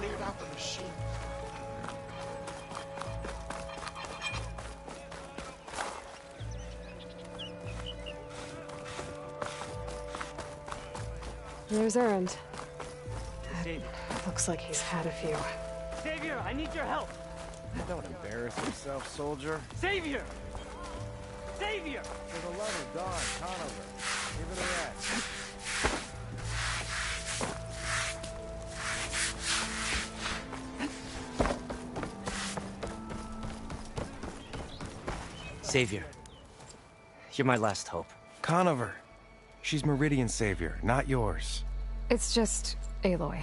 cleared out the machine. There's Errand. Xavier. Looks like he's had a few. Xavier, I need your help! Don't embarrass yourself, soldier. Xavier! Xavier! For the love of God, Conover. Give it a rest. Xavier. You're my last hope. Conover. She's Meridian's savior, not yours. It's just Aloy.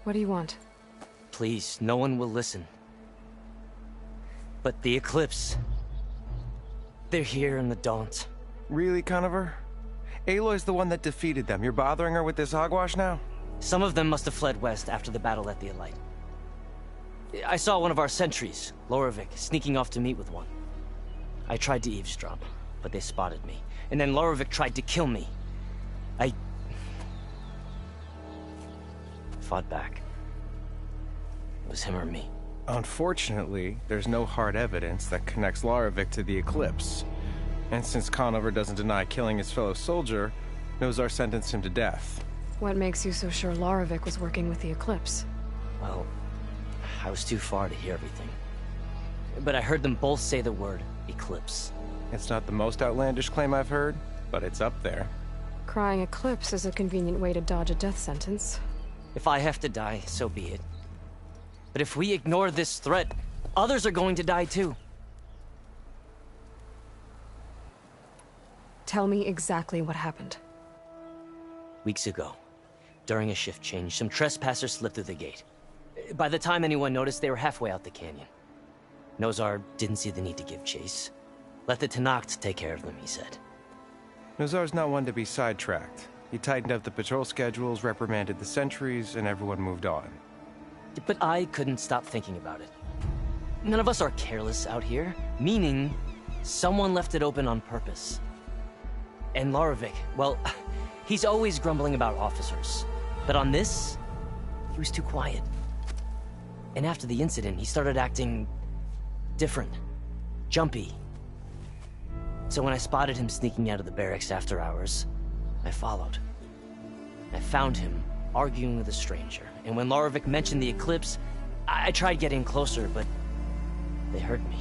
What do you want? Please, no one will listen. But the Eclipse... they're here in the Daunt. Really, Conover? Aloy's the one that defeated them. You're bothering her with this hogwash now? Some of them must have fled west after the battle at the Elite. I saw one of our sentries, Loravik, sneaking off to meet with one. I tried to eavesdrop, but they spotted me. And then Loravik tried to kill me. I... fought back. It was him or me. Unfortunately, there's no hard evidence that connects Loravik to the Eclipse. And since Conover doesn't deny killing his fellow soldier, Nozar sentenced him to death. What makes you so sure Loravik was working with the Eclipse? Well, I was too far to hear everything. But I heard them both say the word Eclipse. It's not the most outlandish claim I've heard, but it's up there. Crying Eclipse is a convenient way to dodge a death sentence. If I have to die, so be it. But if we ignore this threat, others are going to die too. Tell me exactly what happened. Weeks ago, during a shift change, some trespassers slipped through the gate. By the time anyone noticed, they were halfway out the canyon. Nozar didn't see the need to give chase. Let the Tenakth take care of them, he said. Nozar's not one to be sidetracked. He tightened up the patrol schedules, reprimanded the sentries, and everyone moved on. But I couldn't stop thinking about it. None of us are careless out here, meaning someone left it open on purpose. And Loravik, well, he's always grumbling about officers. But on this, he was too quiet. And after the incident, he started acting different, jumpy. So when I spotted him sneaking out of the barracks after hours, I followed. I found him arguing with a stranger, and when Loravik mentioned the Eclipse, I tried getting closer, but they heard me.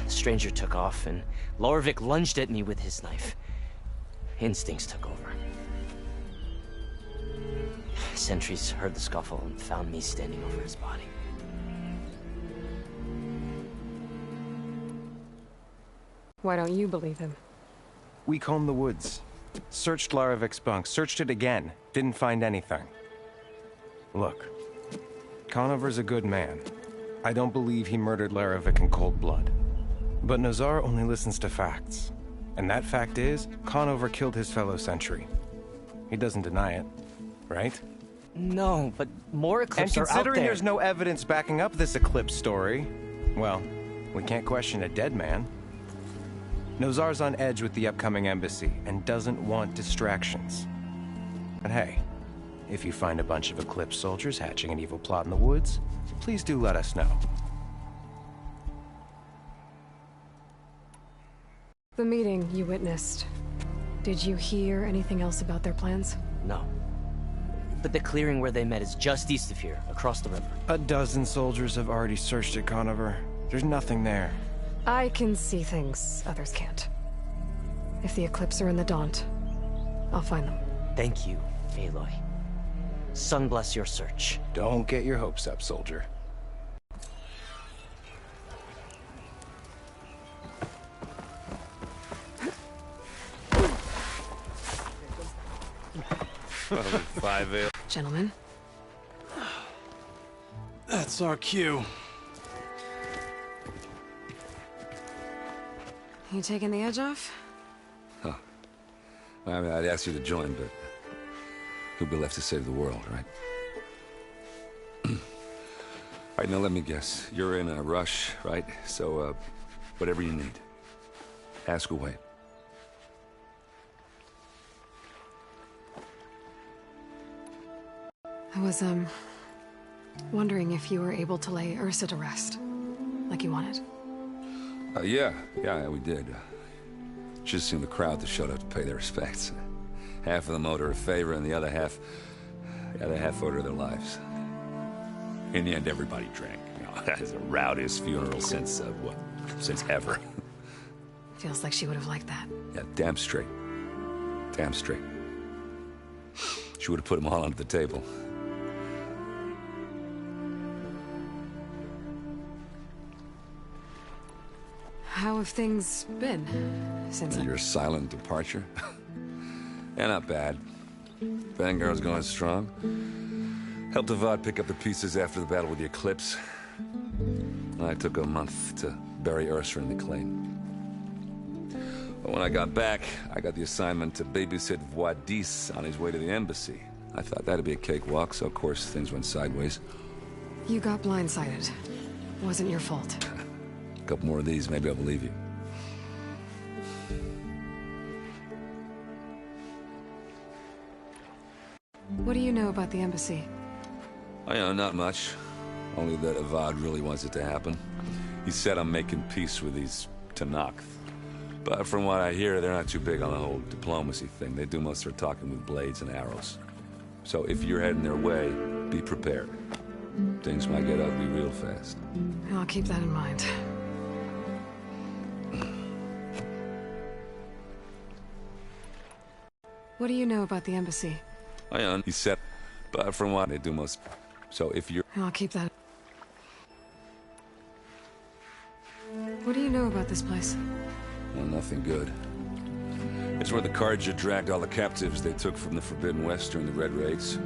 The stranger took off, and Loravik lunged at me with his knife. Instincts took over. Sentries heard the scuffle and found me standing over his body. Why don't you believe him? We combed the woods. Searched Laravik's bunk, searched it again. Didn't find anything. Look, Conover's a good man. I don't believe he murdered Laravik in cold blood. But Nozar only listens to facts. And that fact is, Conover killed his fellow sentry. He doesn't deny it, right? No, but more Eclipse are out there. And considering there's no evidence backing up this Eclipse story, well, we can't question a dead man. Nozar's on edge with the upcoming embassy and doesn't want distractions. But hey, if you find a bunch of Eclipse soldiers hatching an evil plot in the woods, please do let us know. The meeting you witnessed. Did you hear anything else about their plans? No. But the clearing where they met is just east of here, across the river. A dozen soldiers have already searched it, Conover. There's nothing there. I can see things others can't. If the Eclipse are in the Daunt, I'll find them. Thank you, Aloy. Sun bless your search. Don't get your hopes up, soldier. Probably 5 ale. Gentlemen. That's our cue. You taking the edge off? Huh. I mean, I'd ask you to join, but who'd be left to save the world, right? All right, now let me guess. You're in a rush, right? So, whatever you need, ask away. I was, wondering if you were able to lay Ursa to rest, like you wanted. Yeah, we did. Just seemed the crowd that showed up to pay their respects. Half of them owed her a favor, and the other half owed her their lives. In the end, everybody drank. You know, that is the rowdiest funeral since ever. Feels like she would have liked that. Yeah, damn straight. Damn straight. She would have put them all under the table. How have things been since Your silent departure? Yeah, not bad. Vanguard's going strong. Helped Avad pick up the pieces after the battle with the Eclipse. I took a month to bury Ursa in the claim. But when I got back, I got the assignment to babysit Wadis on his way to the embassy. I thought that'd be a cakewalk, so of course things went sideways. You got blindsided. Wasn't your fault. A couple more of these, maybe I'll believe you. What do you know about the embassy? I know, not much. Only that Avad really wants it to happen. He said I'm making peace with these Tanakh. But from what I hear, they're not too big on the whole diplomacy thing. They do most of their talking with blades and arrows. So if you're heading their way, be prepared. Things might get ugly real fast. I'll keep that in mind. What do you know about the embassy? I know, he said, but from what they do most... So if you're... I'll keep that. What do you know about this place? Well, nothing good. It's where the Carja dragged all the captives they took from the Forbidden West during the Red Raids.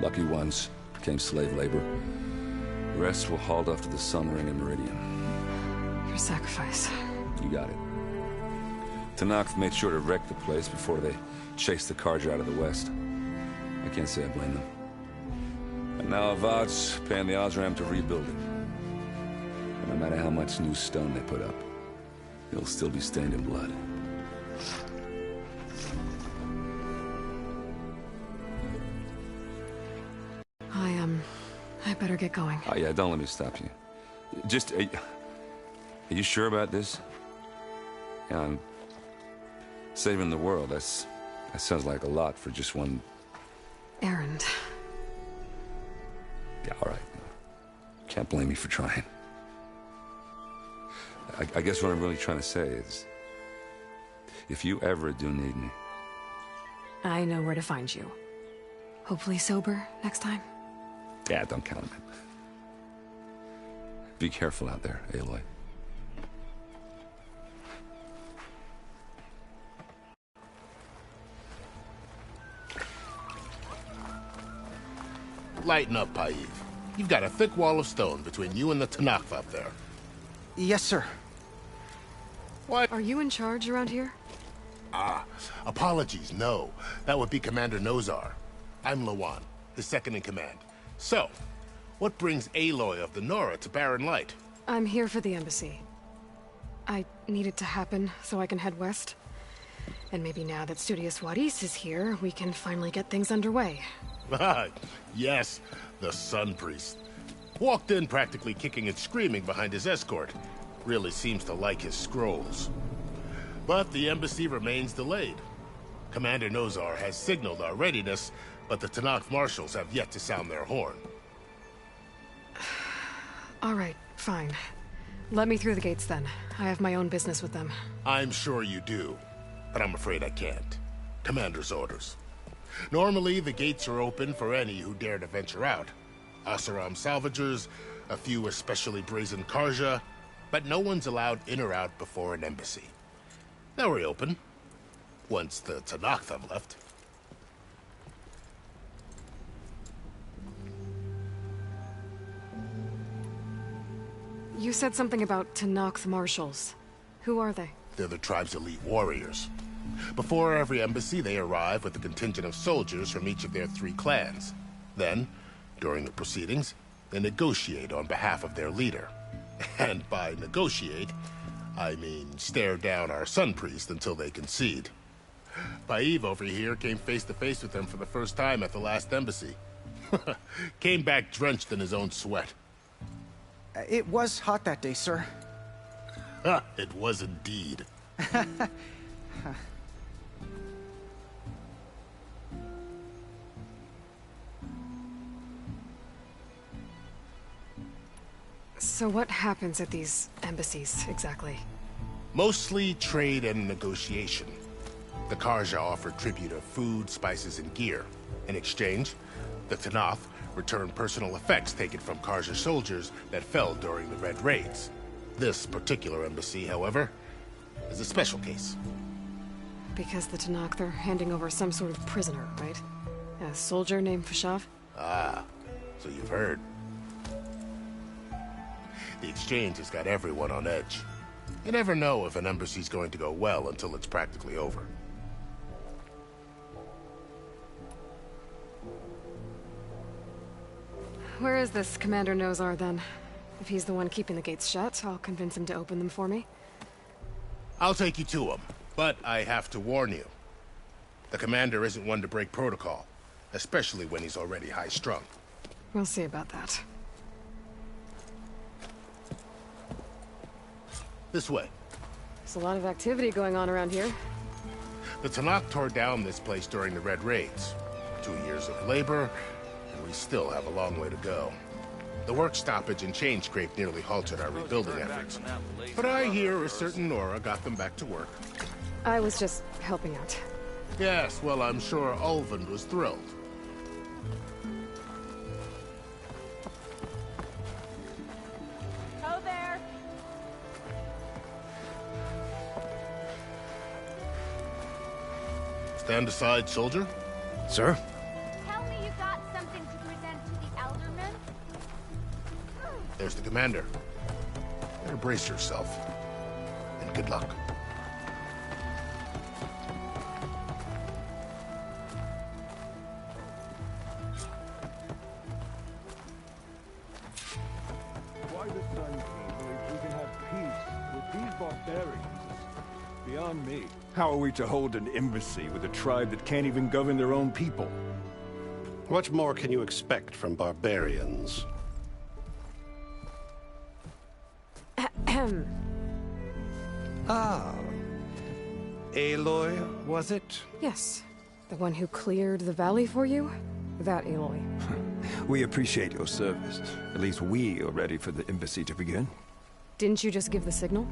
Lucky ones became slave labor. The rest were hauled off to the Sun Ring and Meridian. Your sacrifice. You got it. Tanakh made sure to wreck the place before they chased the Carja out of the West. I can't say I blame them. And now Avad's paying the Osram to rebuild it. And no matter how much new stone they put up, it'll still be stained in blood. I better get going. Oh yeah, don't let me stop you. Just, are you sure about this? Yeah, I'm saving the world. That sounds like a lot for just one... Errand. Yeah, all right. Can't blame me for trying. I guess what I'm really trying to say is, if you ever do need me... I know where to find you. Hopefully sober next time. Yeah, don't count on it. Be careful out there, Aloy. Lighten up, Paiv. You've got a thick wall of stone between you and the Tanakh up there. Yes, sir. What? Are you in charge around here? Apologies, no. That would be Commander Nozar. I'm Lawan, his second in command. So, what brings Aloy of the Nora to Barren Light? I'm here for the embassy. I need it to happen so I can head west. And maybe now that Studious Wadis is here, we can finally get things underway. Yes, the Sun Priest. Walked in practically kicking and screaming behind his escort. Really seems to like his scrolls. But the embassy remains delayed. Commander Nozar has signaled our readiness, but the Tanakh marshals have yet to sound their horn. All right, fine. Let me through the gates then. I have my own business with them. I'm sure you do, but I'm afraid I can't. Commander's orders. Normally, the gates are open for any who dare to venture out. Asaram salvagers, a few especially brazen Karja, but no one's allowed in or out before an embassy. They'll reopen, once the Tanakh have left. You said something about Tanakh marshals. Who are they? They're the tribe's elite warriors. Before every embassy, they arrive with a contingent of soldiers from each of their 3 clans. Then, during the proceedings, they negotiate on behalf of their leader. And by negotiate, I mean stare down our Sun Priest until they concede. Paiv over here came face to face with them for the first time at the last embassy. Came back drenched in his own sweat. It was hot that day, sir. It was indeed. So what happens at these embassies, exactly? Mostly trade and negotiation. The Karja offer tribute of food, spices, and gear. In exchange, the Tanath return personal effects taken from Karja soldiers that fell during the Red Raids. This particular embassy, however, is a special case. Because the Tanakh, they're handing over some sort of prisoner, right? A soldier named Fashav? Ah, so you've heard. The exchange has got everyone on edge. You never know if an embassy's going to go well until it's practically over. Where is this Commander Nozar, then? If he's the one keeping the gates shut, I'll convince him to open them for me. I'll take you to him, but I have to warn you. The commander isn't one to break protocol, especially when he's already high-strung. We'll see about that. This way. There's a lot of activity going on around here. The Tanakh tore down this place during the Red Raids. 2 years of labor, and we still have a long way to go. The work stoppage and change scrape nearly halted our rebuilding efforts. But I hear a certain Nora got them back to work. I was just helping out. Yes, well, I'm sure Ulvin was thrilled. Ho there! Stand aside, soldier. Sir? Tell me you got something to present to the Elderman? There's the commander. Better brace yourself. And good luck. Why the Sun King believes we can have peace with these barbarians is beyond me. How are we to hold an embassy with a tribe that can't even govern their own people? What more can you expect from barbarians? Ahem. Ah. Aloy, was it? Yes. The one who cleared the valley for you? That Aloy. We appreciate your service. At least we are ready for the embassy to begin. Didn't you just give the signal?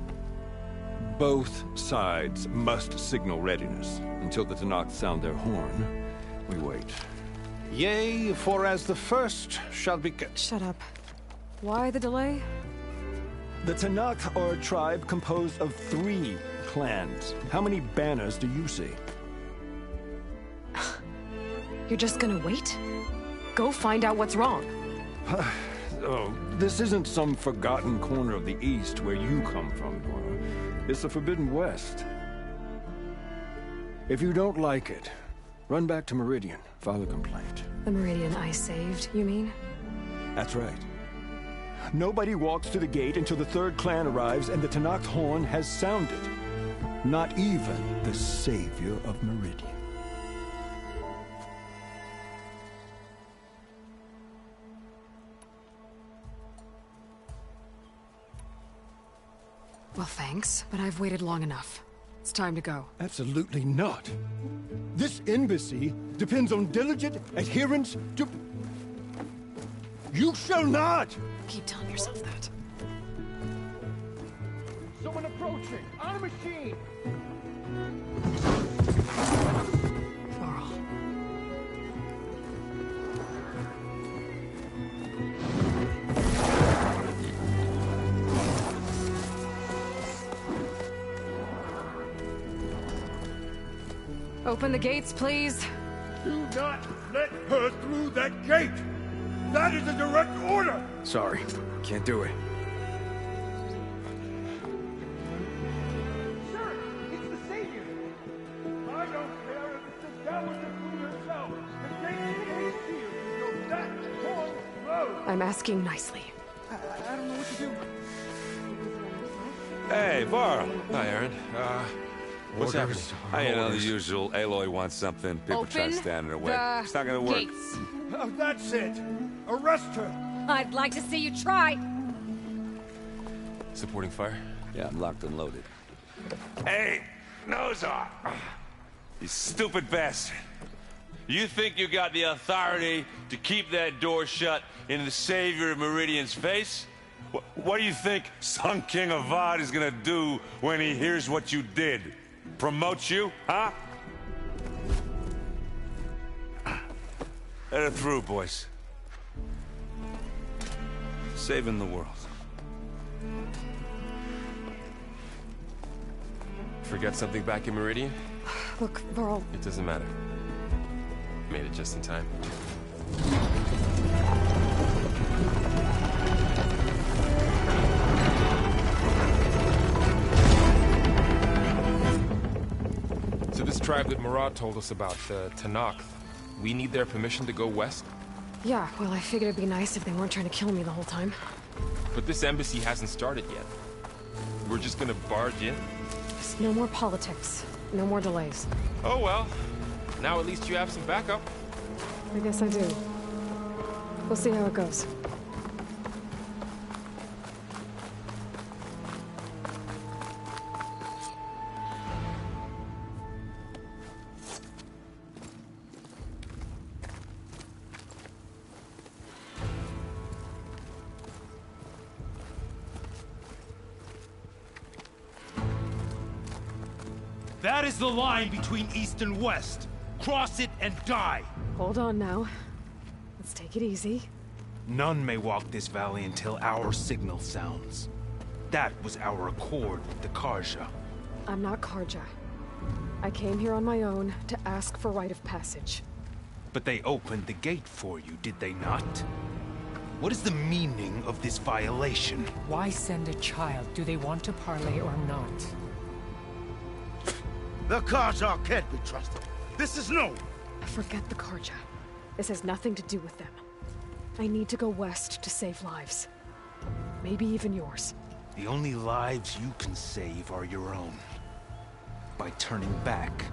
Both sides must signal readiness. Until the Tanakh sound their horn, we wait. Yea, for as the first shall be... Shut up. Why the delay? The Tanakh are a tribe composed of 3 clans. How many banners do you see? You're just gonna wait? Go find out what's wrong. Oh, this isn't some forgotten corner of the East where you come from, Nora. It's the Forbidden West. If you don't like it, run back to Meridian, file a complaint. The Meridian I saved, you mean? That's right. Nobody walks to the gate until the 3rd clan arrives and the Tanakh's horn has sounded. Not even the savior of Meridian. Well, thanks, but I've waited long enough. It's time to go. Absolutely not. This embassy depends on diligent adherence to... You shall not! Keep telling yourself that. Someone approaching! On a machine! Laurel. Open the gates, please. Do not let her through that gate! That is a direct order! Sorry, can't do it. Sir, it's the savior! I don't care if it's the Dowager Queen herself! The gate is sealed until that horn blows! I'm asking nicely. I don't know what to do. Hey, Varl. Hi, Aaron. What's Orders, happening? I know the orders. usual. Aloy wants something. People try to stand in her way. It's not gonna work. Gates. That's it! Arrest her! I'd like to see you try! Supporting fire? Yeah, I'm locked and loaded. Hey, nose off! You stupid bastard. You think you got the authority to keep that door shut in the Savior of Meridian's face? What do you think Sun King Avad is gonna do when he hears what you did? Promote you, huh? Let her through, boys. Saving the world. Forget something back in Meridian? Look, Varl... It doesn't matter. Made it just in time. So this tribe that Murad told us about, the Tanakh, we need their permission to go west? Yeah, well, I figured it'd be nice if they weren't trying to kill me the whole time. But this embassy hasn't started yet. We're just gonna barge in? Just no more politics. No more delays. Oh well. Now at least you have some backup. I guess I do. We'll see how it goes. That is the line between East and West. Cross it and die. Hold on now. Let's take it easy. None may walk this valley until our signal sounds. That was our accord with the Karja. I'm not Karja. I came here on my own to ask for rite of passage. But they opened the gate for you, did they not? What is the meaning of this violation? Why send a child? Do they want to parley or not? The Karja can't be trusted. This is known. Forget the Karja. This has nothing to do with them. I need to go west to save lives. Maybe even yours. The only lives you can save are your own. By turning back.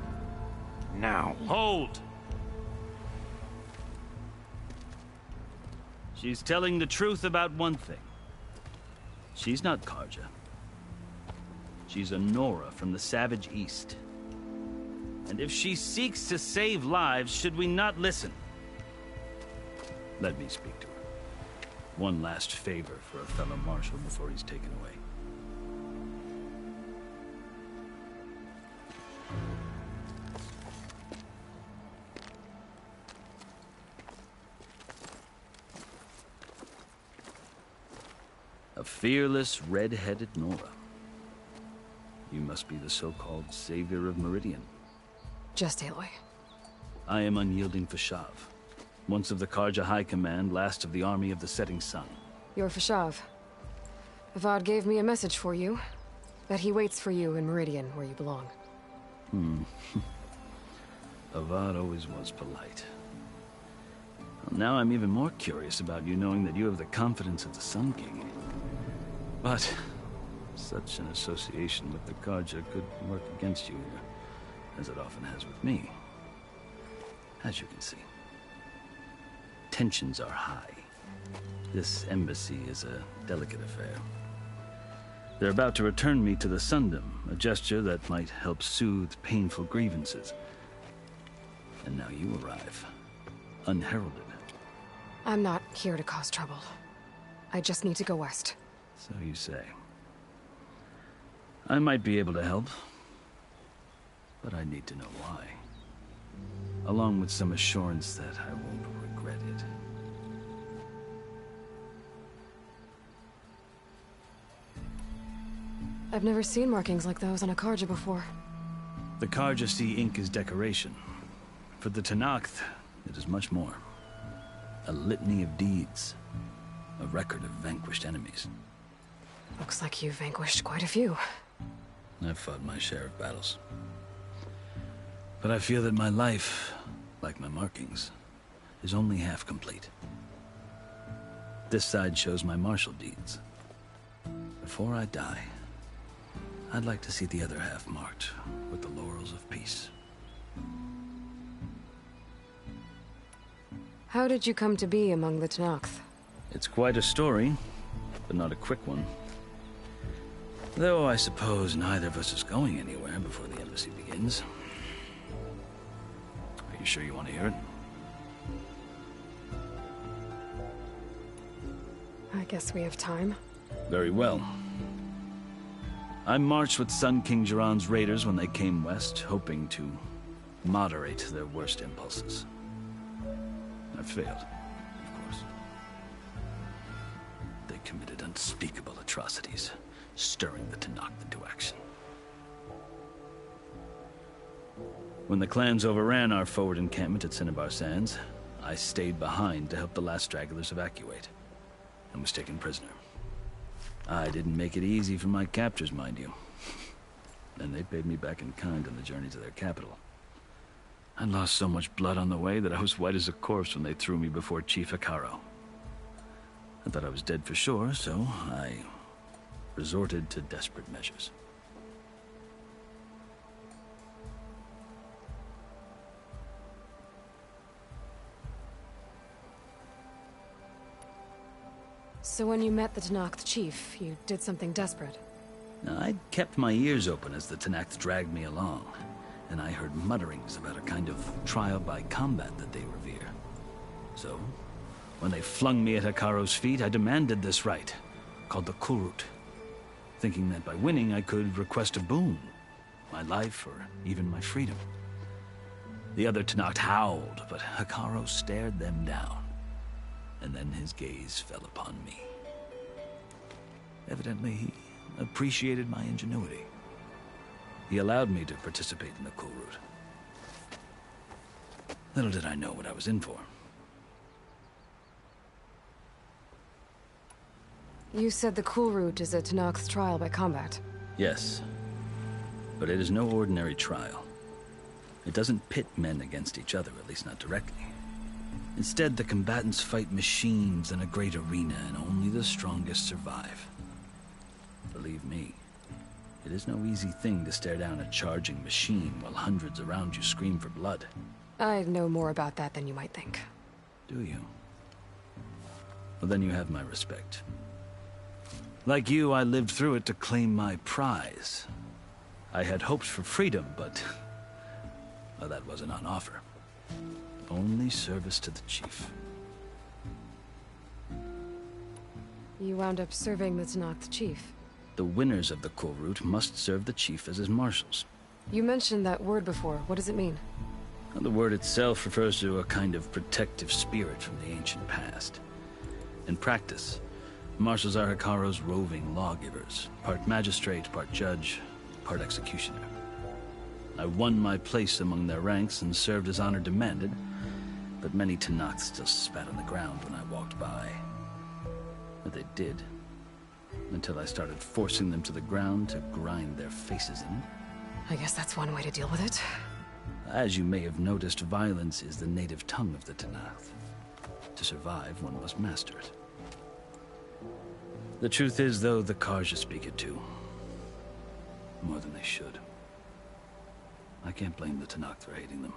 Now. Hold! She's telling the truth about one thing. She's not Karja. She's a Nora from the Savage East. And if she seeks to save lives, should we not listen? Let me speak to her. One last favor for a fellow marshal before he's taken away. A fearless, red-headed Nora. You must be the so-called Savior of Meridian. Just Aloy. I am unyielding Fashav. Once of the Karja High Command, last of the army of the Setting Sun. You're Fashav. Avad gave me a message for you. That he waits for you in Meridian, where you belong. Avad always was polite. Well, now I'm even more curious about you knowing that you have the confidence of the Sun King. But such an association with the Karja could work against you here, as it often has with me. As you can see. Tensions are high. This embassy is a delicate affair. They're about to return me to the Sundom, a gesture that might help soothe painful grievances. And now you arrive, unheralded. I'm not here to cause trouble. I just need to go west. So you say. I might be able to help, but I need to know why. Along with some assurance that I won't regret it. I've never seen markings like those on a Karja before. The Karja see ink as decoration. For the Tanakh, it is much more. A litany of deeds. A record of vanquished enemies. Looks like you've vanquished quite a few. I've fought my share of battles. But I feel that my life, like my markings, is only half complete. This side shows my martial deeds. Before I die, I'd like to see the other half marked with the laurels of peace. How did you come to be among the Tenakth? It's quite a story, but not a quick one. Though I suppose neither of us is going anywhere before the embassy begins. Are you sure you want to hear it? I guess we have time. Very well. I marched with Sun King Jiran's raiders when they came west, hoping to moderate their worst impulses. I failed, of course. They committed unspeakable atrocities, stirring the Tenakth into action. When the clans overran our forward encampment at Cinnabar Sands, I stayed behind to help the last stragglers evacuate, and was taken prisoner. I didn't make it easy for my captors, mind you. And they paid me back in kind on the journey to their capital. I lost so much blood on the way that I was white as a corpse when they threw me before Chief Hekaro. I thought I was dead for sure, so I resorted to desperate measures. So when you met the Tenakth chief, you did something desperate? I'd kept my ears open as the Tenakth dragged me along, and I heard mutterings about a kind of trial by combat that they revere. So, when they flung me at Hekaro's feet, I demanded this right, called the Kulrut, thinking that by winning I could request a boon, my life or even my freedom. The other Tenakth howled, but Hekaro stared them down, and then his gaze fell upon me. Evidently, he appreciated my ingenuity. He allowed me to participate in the Kulrut. Little did I know what I was in for. You said the Kulrut is a Tenakth's trial by combat. Yes, but it is no ordinary trial. It doesn't pit men against each other, at least not directly. Instead, the combatants fight machines in a great arena, and only the strongest survive. Believe me, it is no easy thing to stare down a charging machine while hundreds around you scream for blood. I know more about that than you might think. Do you? Well, then you have my respect. Like you, I lived through it to claim my prize. I had hoped for freedom, but well, that wasn't on offer. Only service to the chief. You wound up serving the Tenakth chief. The winners of the Kulrut must serve the chief as his marshals. You mentioned that word before. What does it mean? Well, the word itself refers to a kind of protective spirit from the ancient past. In practice, marshals are Hekaro's roving lawgivers, part magistrate, part judge, part executioner. I won my place among their ranks and served as honor demanded, but many Tenakth still spat on the ground when I walked by. But they did, until I started forcing them to the ground to grind their faces in. I guess that's one way to deal with it. As you may have noticed, violence is the native tongue of the Tenakth. To survive, one must master it. The truth is, though, the Karja speak it too. More than they should. I can't blame the Tenakth for hating them.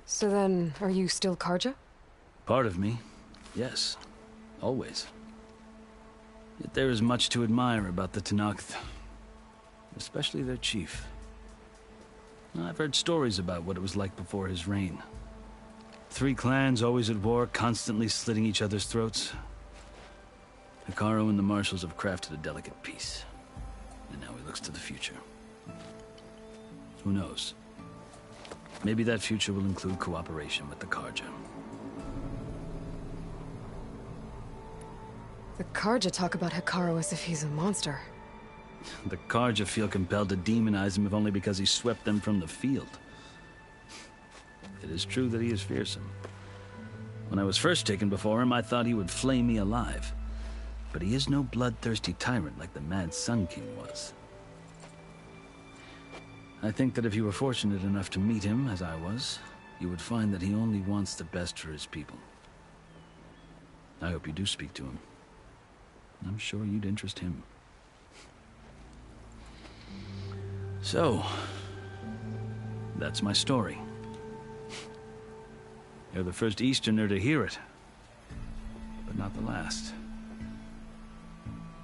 So then, are you still Karja? Part of me, yes. Always. Yet there is much to admire about the Tenakth. Especially their chief. I've heard stories about what it was like before his reign. 3 clans always at war, constantly slitting each other's throats. Hekaro and the marshals have crafted a delicate peace. And now he looks to the future. Who knows? Maybe that future will include cooperation with the Karja. The Karja talk about Hekaro as if he's a monster. The Karja feel compelled to demonize him if only because he swept them from the field. It is true that he is fearsome. When I was first taken before him, I thought he would flay me alive. But he is no bloodthirsty tyrant like the Mad Sun King was. I think that if you were fortunate enough to meet him, as I was, you would find that he only wants the best for his people. I hope you do speak to him. I'm sure you'd interest him. So, That's my story. You're the first Easterner to hear it, but not the last.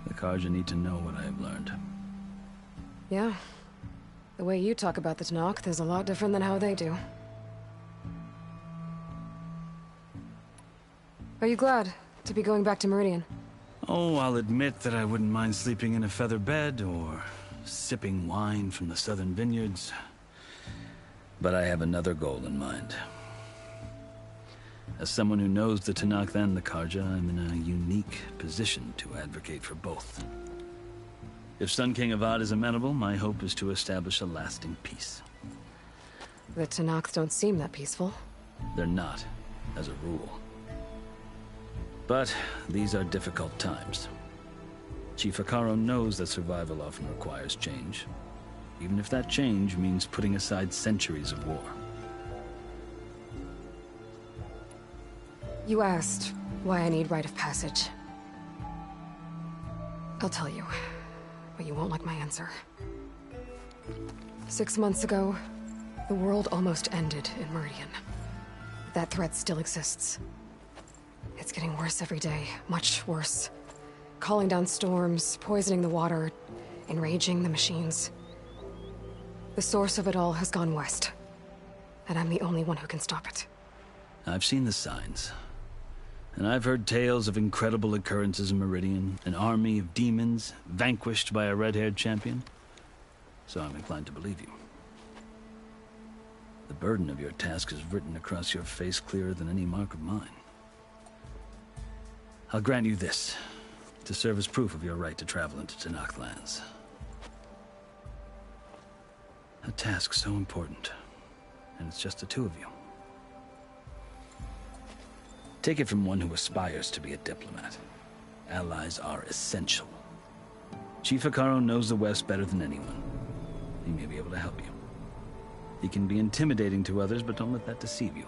The Carja need to know what I have learned. Yeah. The way you talk about the Tanakh is a lot different than how they do. Are you glad to be going back to Meridian? Oh, I'll admit that I wouldn't mind sleeping in a feather bed or sipping wine from the southern vineyards. But I have another goal in mind. As someone who knows the Tanakh and the Carja, I'm in a unique position to advocate for both. If Sun King Avad is amenable, my hope is to establish a lasting peace. The Tanakhs don't seem that peaceful. They're not, as a rule. But these are difficult times. Chief Akaro knows that survival often requires change, even if that change means putting aside centuries of war. You asked why I need rite of passage. I'll tell you, but you won't like my answer. 6 months ago, the world almost ended in Meridian. That threat still exists. It's getting worse every day, much worse. Calling down storms, poisoning the water, enraging the machines. The source of it all has gone west, and I'm the only one who can stop it. I've seen the signs. And I've heard tales of incredible occurrences in Meridian, an army of demons vanquished by a red-haired champion. So I'm inclined to believe you. The burden of your task is written across your face clearer than any mark of mine. I'll grant you this, to serve as proof of your right to travel into Tanakh lands. A task so important, and it's just the two of you. Take it from one who aspires to be a diplomat. Allies are essential. Chief Akaro knows the West better than anyone. He may be able to help you. He can be intimidating to others, but don't let that deceive you.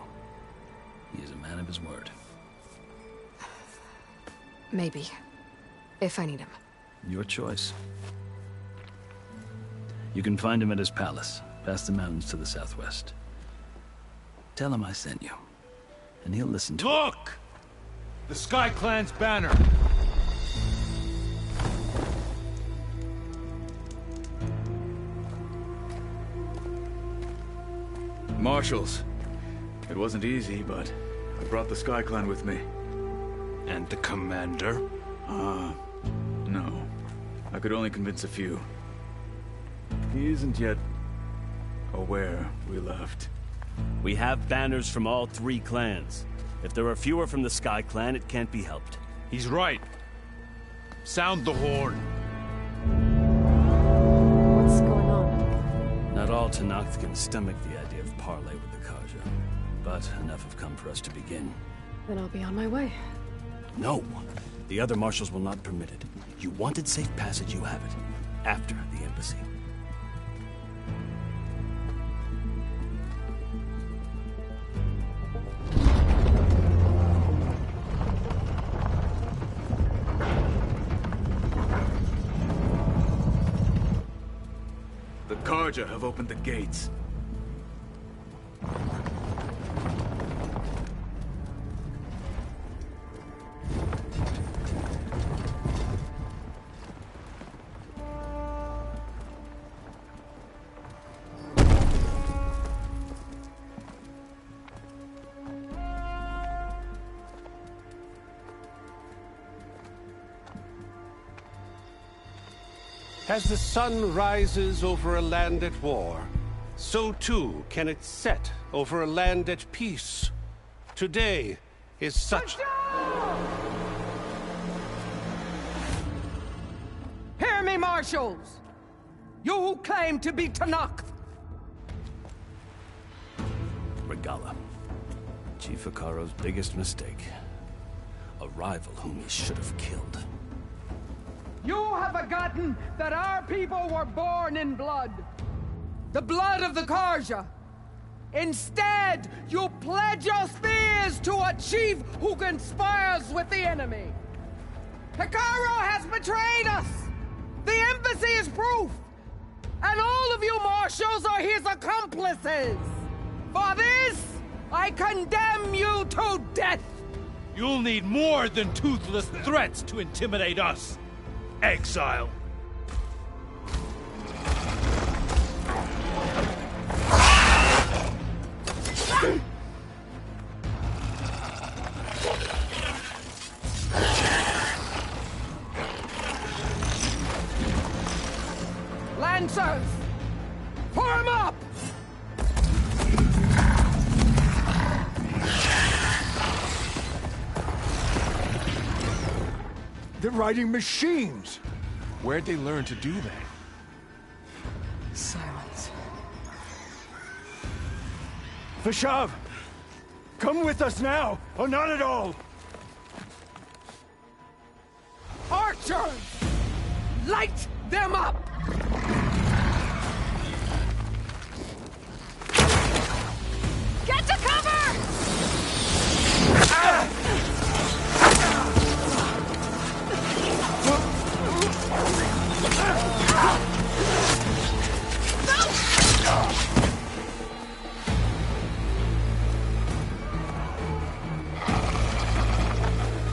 He is a man of his word. Maybe. If I need him. Your choice. You can find him at his palace, past the mountains to the southwest. Tell him I sent you, and he'll listen to Look! The Sky Clan's banner! Marshals. It wasn't easy, but I brought the Sky Clan with me. And the commander? No. I could only convince a few. He isn't yet aware we left. We have banners from all 3 clans. If there are fewer from the Sky Clan, it can't be helped. He's right. Sound the horn. What's going on? Not all Tanakh can stomach the idea of parley with the Carja, but enough have come for us to begin. Then I'll be on my way. No. The other marshals will not permit it. You wanted safe passage, you have it. After the embassy. The Carja have opened the gates. As the sun rises over a land at war, so too can it set over a land at peace. Today is such... Hear me, marshals! You who claim to be Tanakh! Regala. Chief Akaro's biggest mistake. A rival whom he should have killed. You have forgotten that our people were born in blood. The blood of the Carja. Instead, you pledge your spears to a chief who conspires with the enemy. Hikaru has betrayed us! The embassy is proof! And all of you marshals are his accomplices! For this, I condemn you to death! You'll need more than toothless threats to intimidate us. Exile. Lancers! Form up! They're riding machines! Where'd they learn to do that? Silence. Vashav! Come with us now, or not at all! Archers! Light them up! Get to cover!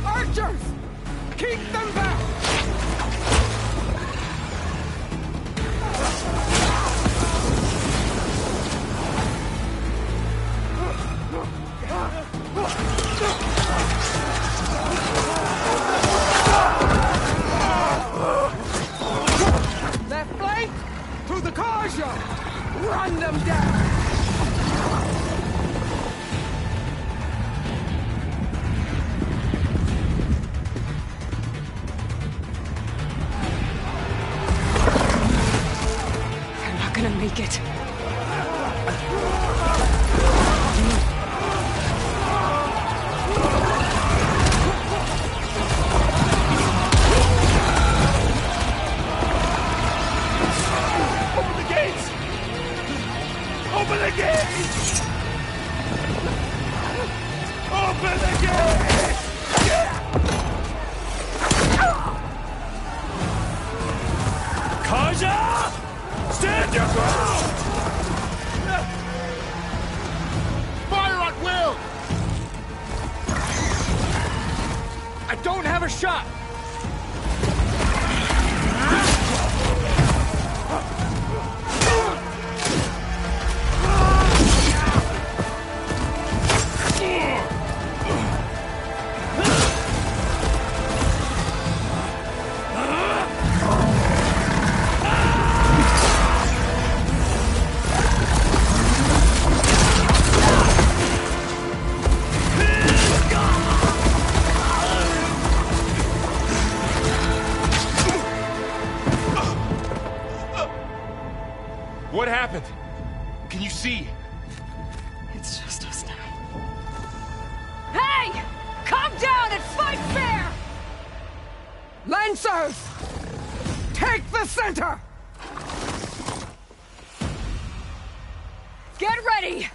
Archers! Keep them back! Left flank! To the Karja! Run them down! They're not gonna make it. Open the gates! Open the gates! Open the gates! Kaja! Stand your ground! Fire at will! I don't have a shot! What happened? Can you see? It's just us now. Hey! Calm down and fight fair! Lancers! Take the center! Get ready!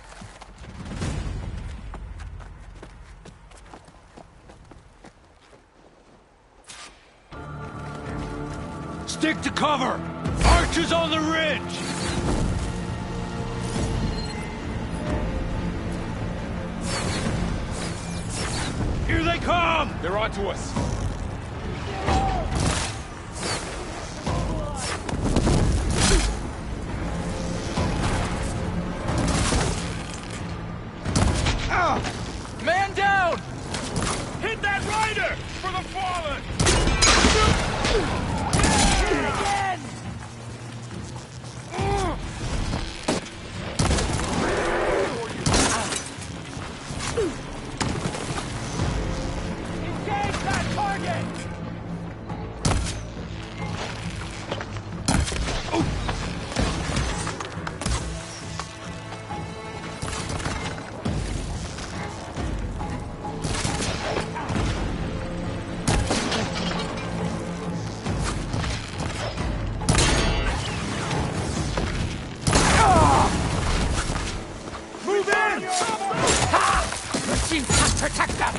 Stick to cover! Archers on the ridge! Here they come! They're onto us. Man down! Hit that rider! For the fallen! Again! Engage that target! Move in! Machine can't protect them!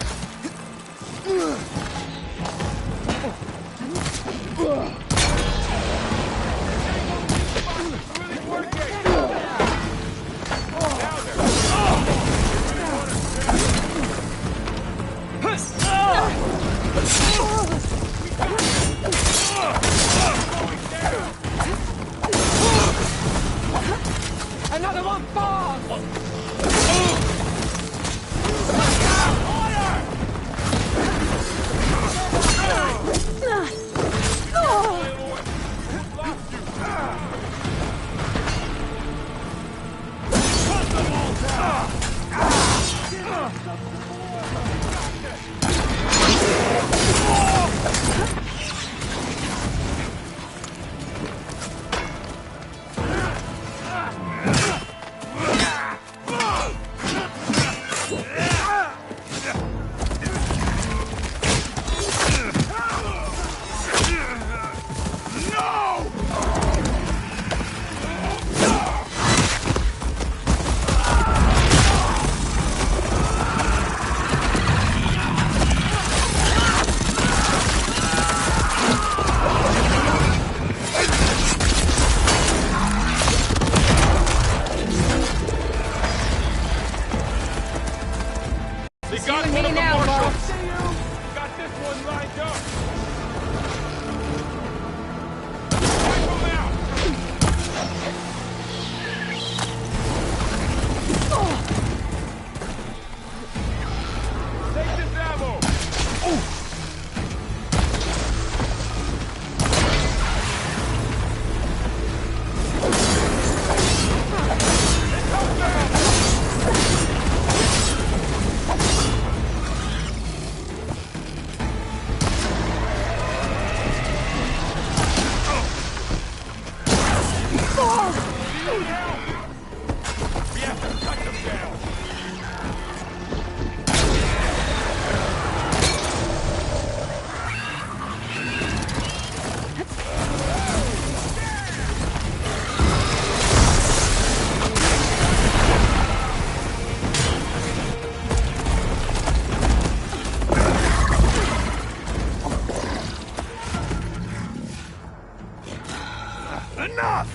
Enough!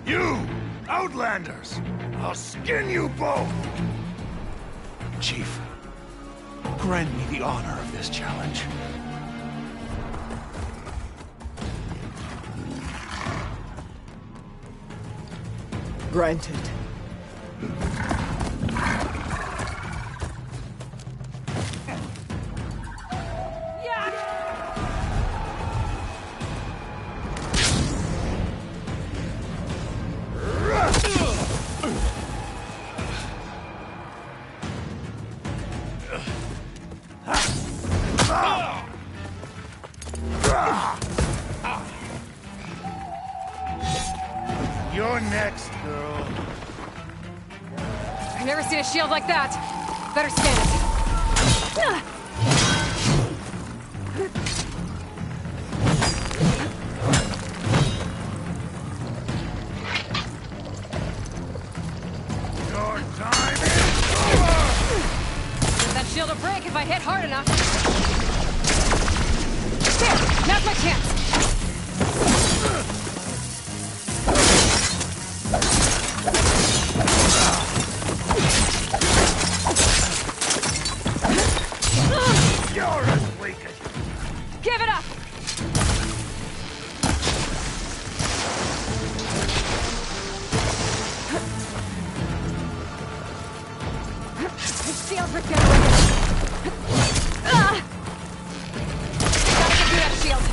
You, Outlanders! I'll skin you both! Chief, grant me the honor of this challenge. Granted. You're next, girl. I've never seen a shield like that. Better scan it. Your time is over! Give that shield a break if I hit hard enough. There! Now's my chance! You're as weak as... Give it up! Shield regenerated! Gotta get through that shield!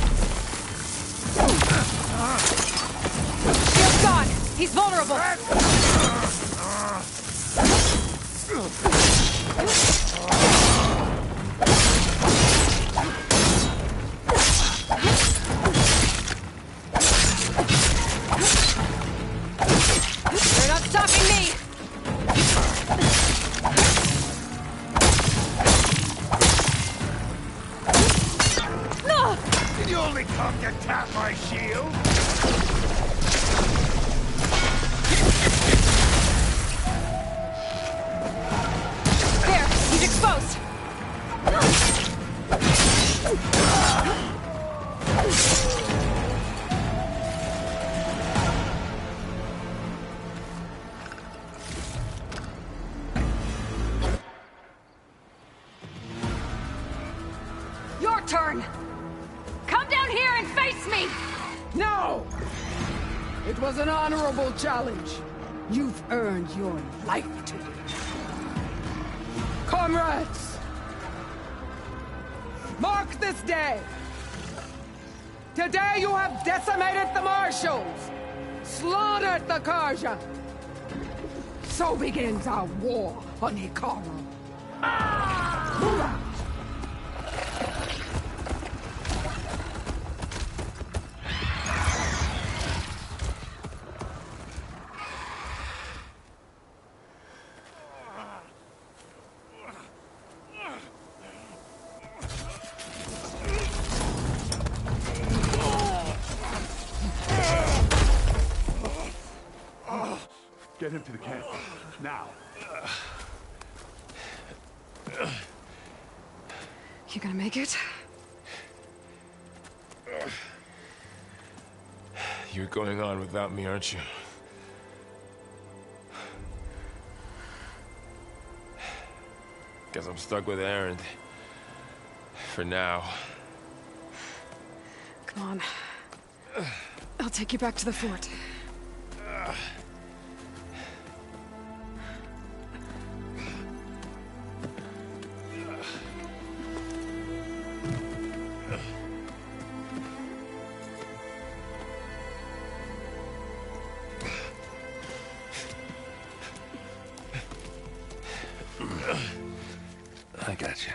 Shield's gone! He's vulnerable! They're not stopping me! Did you only come to tap my shield? There! He's exposed! Your turn! Come down here and face me! No! It was an honorable challenge. You've earned your life today. Comrades! Mark this day! Today you have decimated the Marshals! Slaughtered slaughtered the Karja. So begins our war on Hikaru. Get him to the camp. Now. You gonna make it? You're going on without me, aren't you? Guess I'm stuck with Aaron. For now. Come on. I'll take you back to the fort. I got you.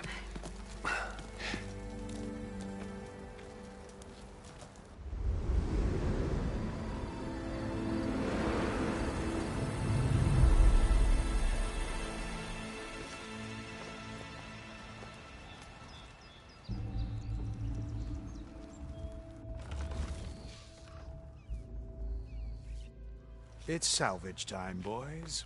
It's salvage time, boys.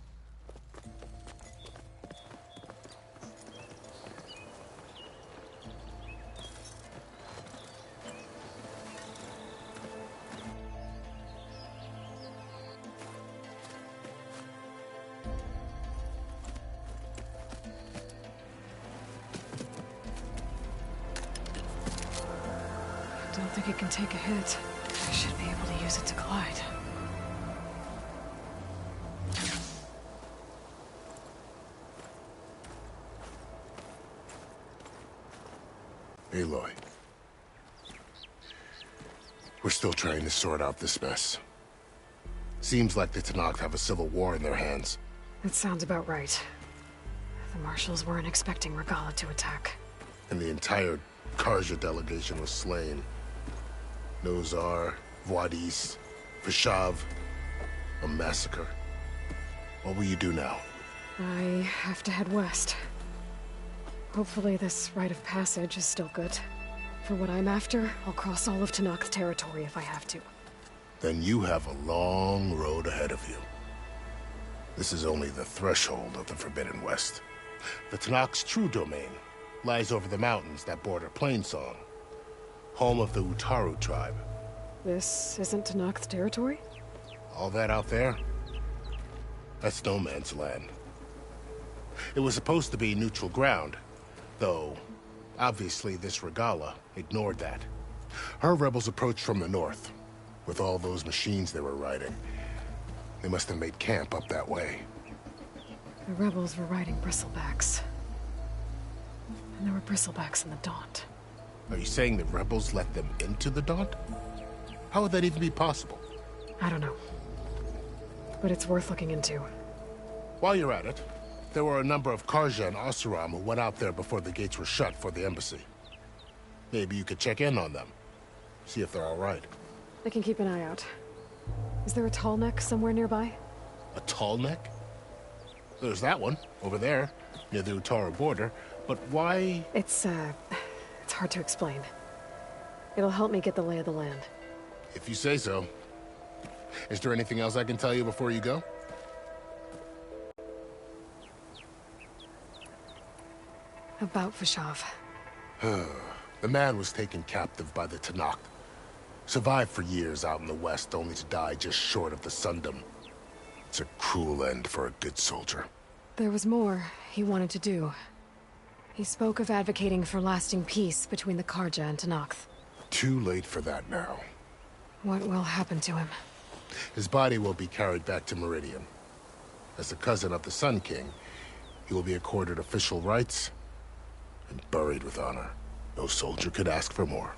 I don't think it can take a hit. I should be able to use it to glide. Aloy. We're still trying to sort out this mess. Seems like the Tenakth have a civil war in their hands. That sounds about right. The marshals weren't expecting Regala to attack. And the entire Karja delegation was slain. Nozar, Voidis, Vishav. A massacre. What will you do now? I have to head west. Hopefully this rite of passage is still good. For what I'm after, I'll cross all of Tenakth territory if I have to. Then you have a long road ahead of you. This is only the threshold of the Forbidden West. The Tenakth's true domain lies over the mountains that border Plainsong, home of the Utaru tribe. This isn't Tenakth territory? All that out there? That's no man's land. It was supposed to be neutral ground, though obviously this Regala ignored that. Her rebels approached from the north, with all those machines they were riding. They must have made camp up that way. The rebels were riding bristlebacks. And there were bristlebacks in the Daunt. Are you saying the rebels let them into the Daunt? How would that even be possible? I don't know. But it's worth looking into. While you're at it, there were a number of Karja and Oseram who went out there before the gates were shut for the embassy. Maybe you could check in on them. See if they're all right. I can keep an eye out. Is there a tall neck somewhere nearby? A tall neck? There's that one, over there, near the Utaru border. But why? It's hard to explain. It'll help me get the lay of the land. If you say so. Is there anything else I can tell you before you go? About Vishav. The man was taken captive by the Tenakth. Survived for years out in the west, only to die just short of the Sundom. It's a cruel end for a good soldier. There was more he wanted to do. He spoke of advocating for lasting peace between the Karja and Tenakth. Too late for that now. What will happen to him? His body will be carried back to Meridian. As the cousin of the Sun King, he will be accorded official rights and buried with honor. No soldier could ask for more.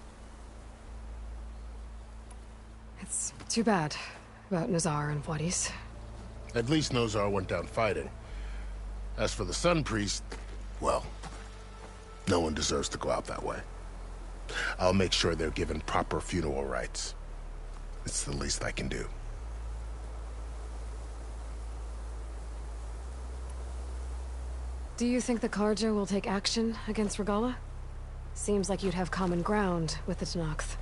It's too bad. about Nazar and Wadis. At least Nozar went down fighting. As for the Sun Priest, well, no one deserves to go out that way. I'll make sure they're given proper funeral rites. It's the least I can do. Do you think the Karja will take action against Regala? Seems like you'd have common ground with the Tenakth.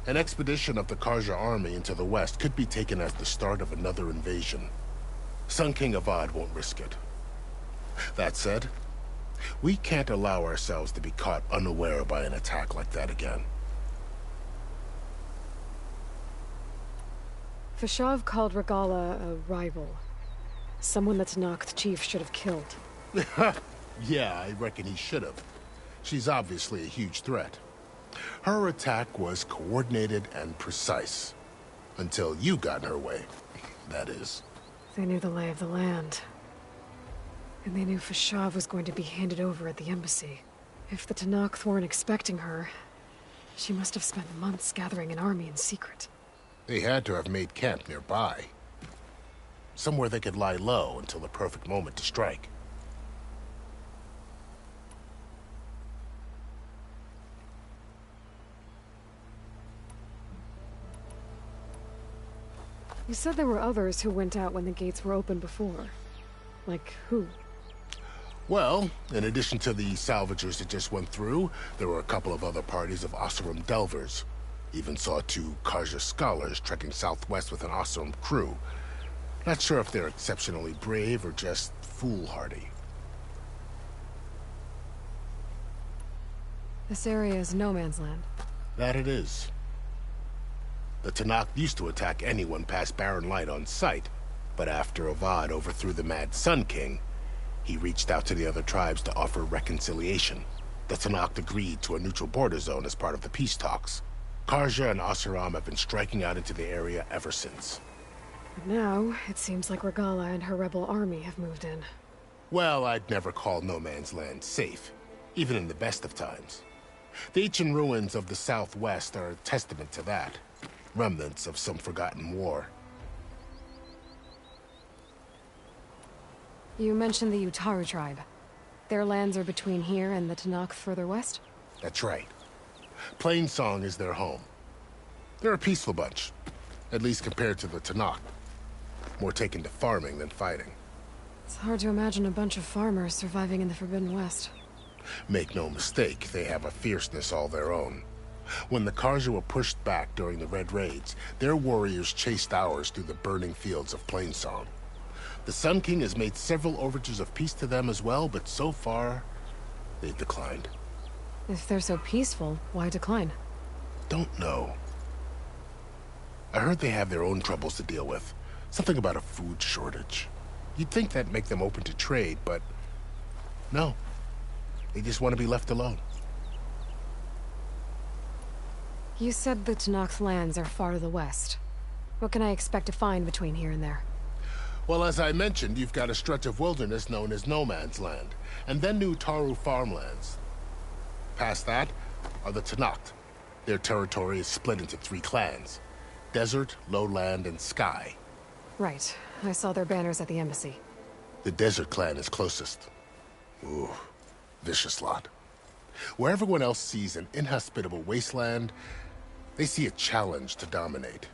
An expedition of the Karja army into the west could be taken as the start of another invasion. Sun King Avad won't risk it. That said, we can't allow ourselves to be caught unaware by an attack like that again. Fashav called Regala a rival. Someone the Tenakth chief should have killed. Yeah, I reckon he should have. She's obviously a huge threat. Her attack was coordinated and precise. Until you got in her way, that is. They knew the lay of the land. And they knew Fashav was going to be handed over at the embassy. If the Tenakth weren't expecting her, she must have spent months gathering an army in secret. They had to have made camp nearby. Somewhere they could lie low until the perfect moment to strike. You said there were others who went out when the gates were open before. Like who? Well, in addition to the salvagers that just went through, there were a couple of other parties of Oseram delvers. Even saw 2 Karja scholars trekking southwest with an Oseram crew. Not sure if they're exceptionally brave or just foolhardy. This area is no man's land. That it is. The Tenakth used to attack anyone past Barren Light on sight, but after Avad overthrew the Mad Sun King, he reached out to the other tribes to offer reconciliation. The Tenakth agreed to a neutral border zone as part of the peace talks. Karja and Oseram have been striking out into the area ever since. But now, it seems like Regala and her rebel army have moved in. Well, I'd never call no man's land safe, even in the best of times. The ancient ruins of the southwest are a testament to that. Remnants of some forgotten war. You mentioned the Utaru tribe. Their lands are between here and the Tenakth further west? That's right. Plainsong is their home. They're a peaceful bunch, at least compared to the Tenakth. More taken to farming than fighting. It's hard to imagine a bunch of farmers surviving in the Forbidden West. Make no mistake, they have a fierceness all their own. When the Karja were pushed back during the Red Raids, their warriors chased ours through the burning fields of Plainsong. The Sun King has made several overtures of peace to them as well, but so far, they've declined. If they're so peaceful, why decline? Don't know. I heard they have their own troubles to deal with. Something about a food shortage. You'd think that'd make them open to trade, but no. They just want to be left alone. You said the Tenakth lands are far to the west. What can I expect to find between here and there? Well, as I mentioned, you've got a stretch of wilderness known as No Man's Land, and then new Utaru farmlands. Past that are the Tenakth. Their territory is split into 3 clans: Desert, Lowland, and Sky. Right. I saw their banners at the embassy. The Desert clan is closest. Ooh, vicious lot. Where everyone else sees an inhospitable wasteland, they see a challenge to dominate.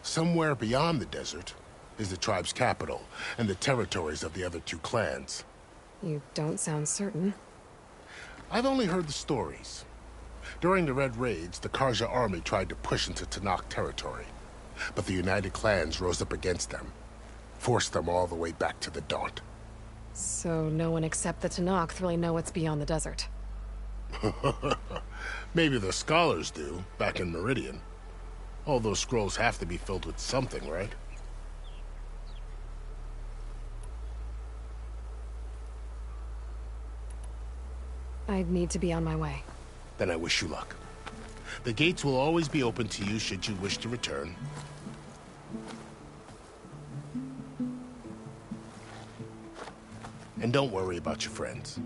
Somewhere beyond the desert is the tribe's capital and the territories of the other 2 clans. You don't sound certain. I've only heard the stories. During the Red Raids, the Karja army tried to push into Tenakth territory, but the United Clans rose up against them, forced them all the way back to the Daunt. So no one except the Tenakth really know what's beyond the desert. Maybe the scholars do, back in Meridian. All those scrolls have to be filled with something, right? I'd need to be on my way. Then I wish you luck. The gates will always be open to you should you wish to return. And don't worry about your friends.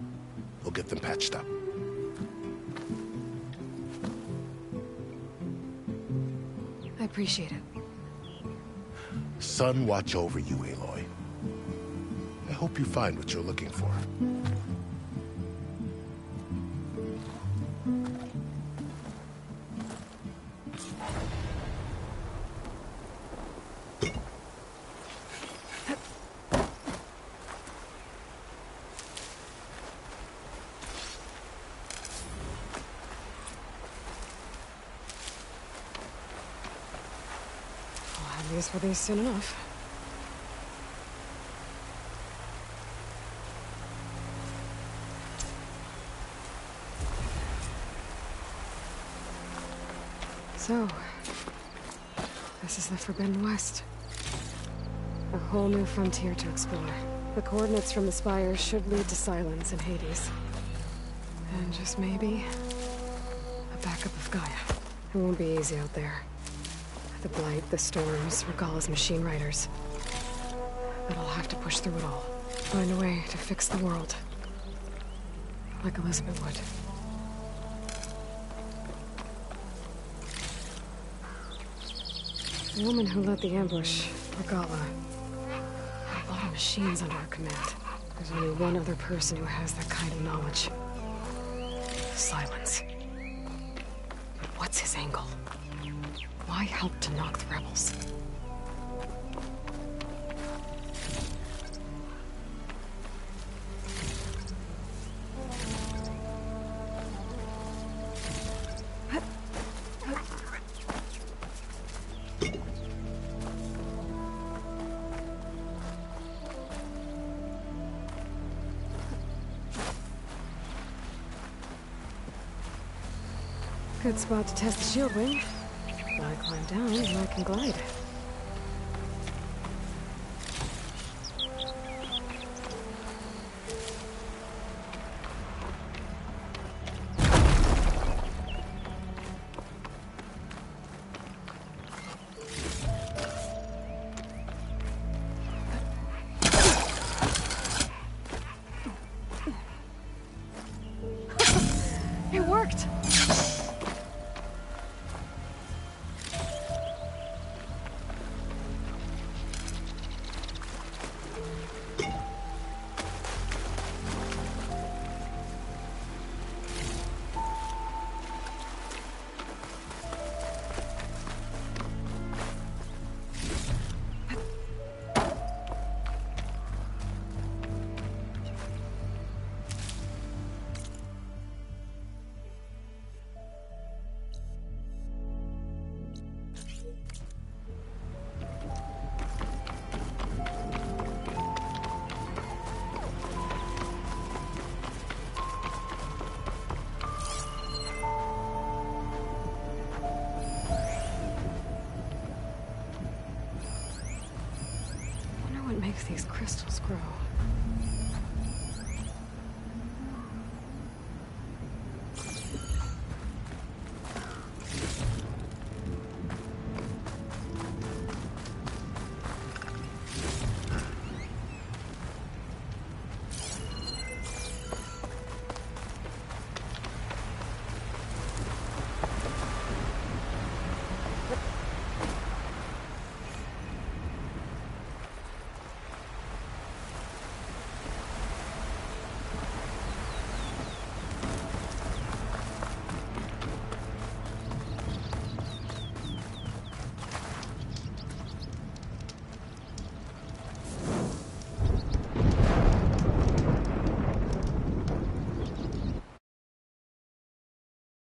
We'll get them patched up. I appreciate it. Sun watch over you, Aloy. I hope you find what you're looking for. Use for these soon enough. So, this is the Forbidden West. A whole new frontier to explore. The coordinates from the spires should lead to Silence and Hades. And just maybe, a backup of Gaia. It won't be easy out there. The Blight, the Storms, Regalla's machine riders. But I'll have to push through it all. Find a way to fix the world. Like Elizabeth would. The woman who led the ambush, Regalla, had a lot of machines under her command. There's only one other person who has that kind of knowledge. Silence. But what's his angle? Why help to knock the rebels? Good spot to test the shield wing. If I climb down, then I can glide. It worked! Makes these crystals grow.